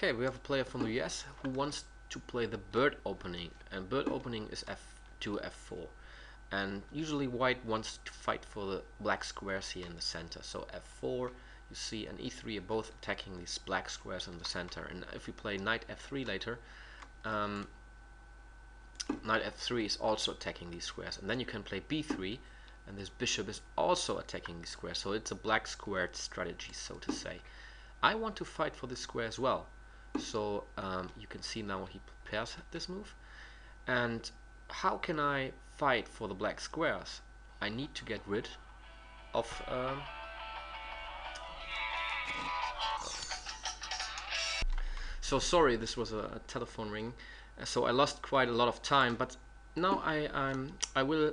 Okay, we have a player from the US who wants to play the bird opening, and bird opening is f2, f4. And usually white wants to fight for the black squares here in the center. So f4, you see, and e3 are both attacking these black squares in the center. And if we play knight f3 later, knight f3 is also attacking these squares. And then you can play b3, and this bishop is also attacking these squares. So it's a black squared strategy, so to say. I want to fight for this square as well. So you can see now he prepares this move. And how can I fight for the black squares? I need to get rid of so sorry, this was a telephone ring, so I lost quite a lot of time, but now I will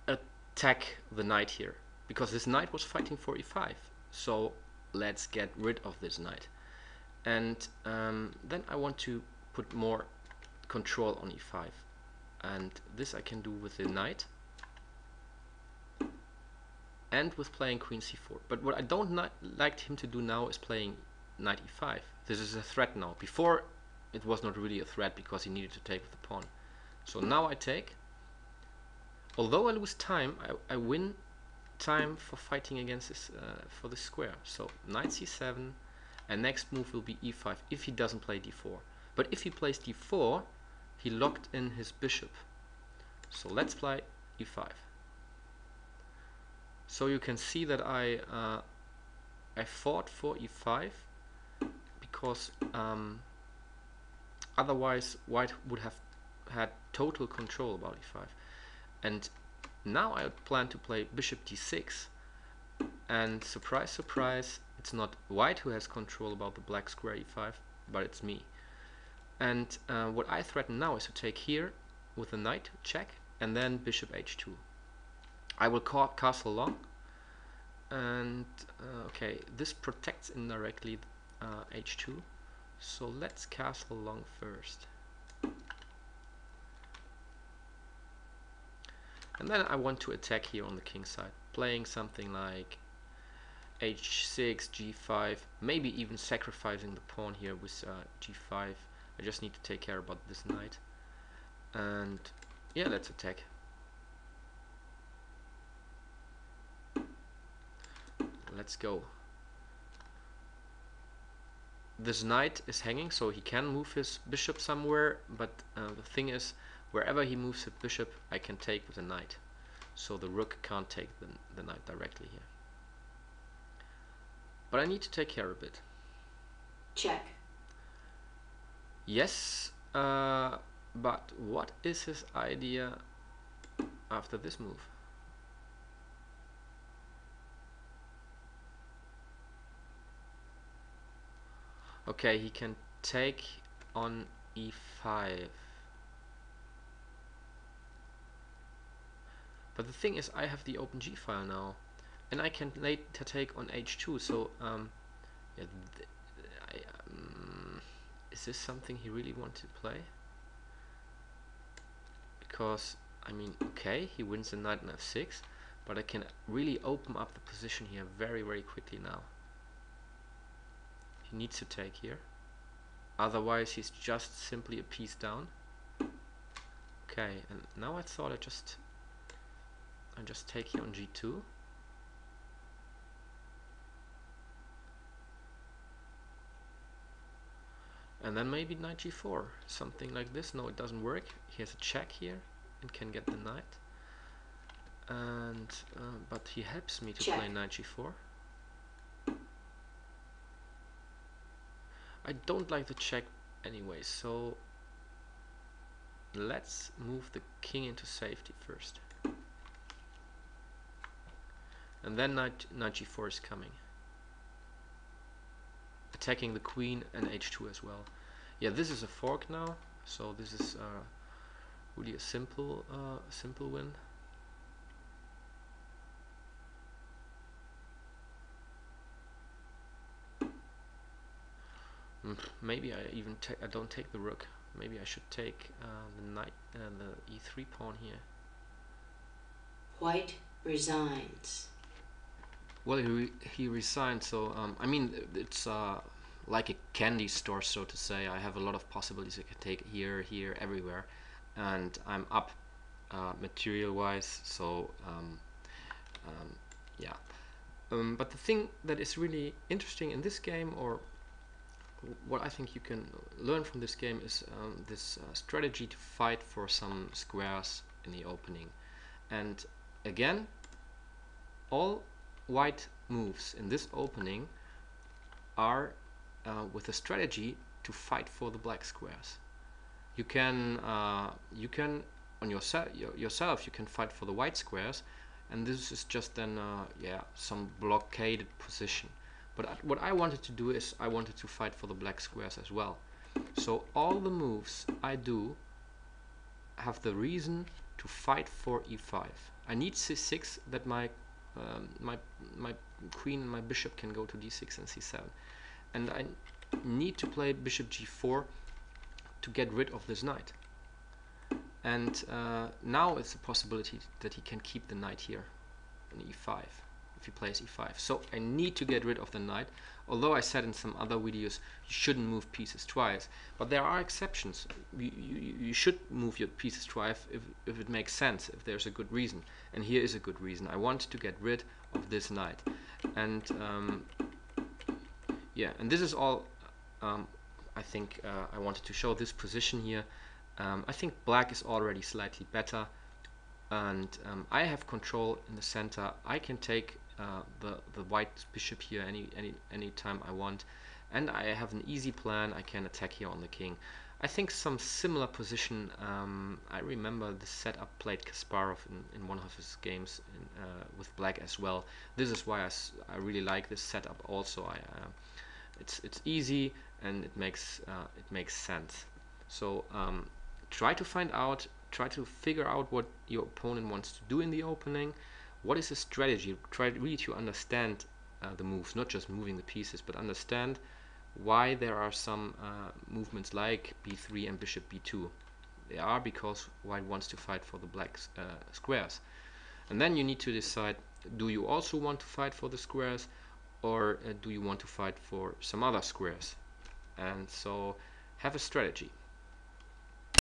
attack the knight here, because this knight was fighting for e5. So let's get rid of this knight, and then I want to put more control on e5, and this I can do with the knight and with playing queen c4. But what I don't like him to do now is playing knight e5. This is a threat now. Before it was not really a threat because he needed to take with the pawn. So now I take. Although I lose time, I win time for fighting against this for this square. So knight c7, and next move will be e5 if he doesn't play d4. But if he plays d4, he locked in his bishop. So let's play e5. So you can see that I fought for e5 because otherwise white would have had total control about e5. And now I plan to play bishop d6, and surprise surprise, it's not white who has control about the black square e5, but it's me. And what I threaten now is to take here with the knight check, and then bishop h2. I will castle long, and okay, this protects indirectly h2, so let's castle long first. And then I want to attack here on the king side, playing something like h6, g5, maybe even sacrificing the pawn here with g5. I just need to take care about this knight, and yeah, let's attack. Let's go. This knight is hanging, so he can move his bishop somewhere, but the thing is, wherever he moves his bishop, I can take with the knight. So the rook can't take the knight directly here. But I need to take care a bit. Check. Yes, but what is his idea after this move? Okay, he can take on e5. But the thing is, I have the open g file now, and I can later take on h2. So yeah, is this something he really wanted to play? Because I mean, okay, he wins the knight on f6, but I can really open up the position here very, very quickly now. He needs to take here, otherwise he's just simply a piece down. Okay, and now I thought I just take here on g2. And then maybe knight g4, something like this. No, it doesn't work. He has a check here and can get the knight. And but he helps me to check. play knight g4. I don't like the check anyway, so let's move the king into safety first. And then knight g4 is coming, attacking the queen and h2 as well. Yeah, this is a fork now, so this is really a simple win. Maybe I don't take the rook. Maybe I should take the knight and the e3 pawn here. White resigns. Well, he resigned, so I mean, it's like a candy store, so to say. I have a lot of possibilities I can take here, here, everywhere, and I'm up material wise, so yeah. But the thing that is really interesting in this game, or what I think you can learn from this game, is this strategy to fight for some squares in the opening. And again, all white moves in this opening are with a strategy to fight for the black squares. You can on yourself you can fight for the white squares, and this is just then yeah, some blockaded position. But what I wanted to do is I wanted to fight for the black squares as well. So all the moves I do have the reason to fight for e5. I need c6 that my queen and my bishop can go to d6 and c7, and I need to play bishop g4 to get rid of this knight. And now it's a possibility that he can keep the knight here on e5 if he plays e5. So I need to get rid of the knight, although I said in some other videos you shouldn't move pieces twice, but there are exceptions. You should move your pieces twice if it makes sense, if there's a good reason, and here is a good reason. I want to get rid of this knight, and yeah, and this is all I think I wanted to show this position here. I think black is already slightly better, and I have control in the center. I can take the white bishop here any time I want, and I have an easy plan. I can attack here on the king. I think some similar position. I remember the setup played Kasparov in one of his games with black as well. This is why I really like this setup. Also, it's easy and it makes sense. So try to figure out what your opponent wants to do in the opening. What is his strategy? Try really to understand the moves, not just moving the pieces, but understand why there are some movements like b3 and bishop b2. They are because white wants to fight for the black squares. And then you need to decide, do you also want to fight for the squares, or do you want to fight for some other squares? And so have a strategy.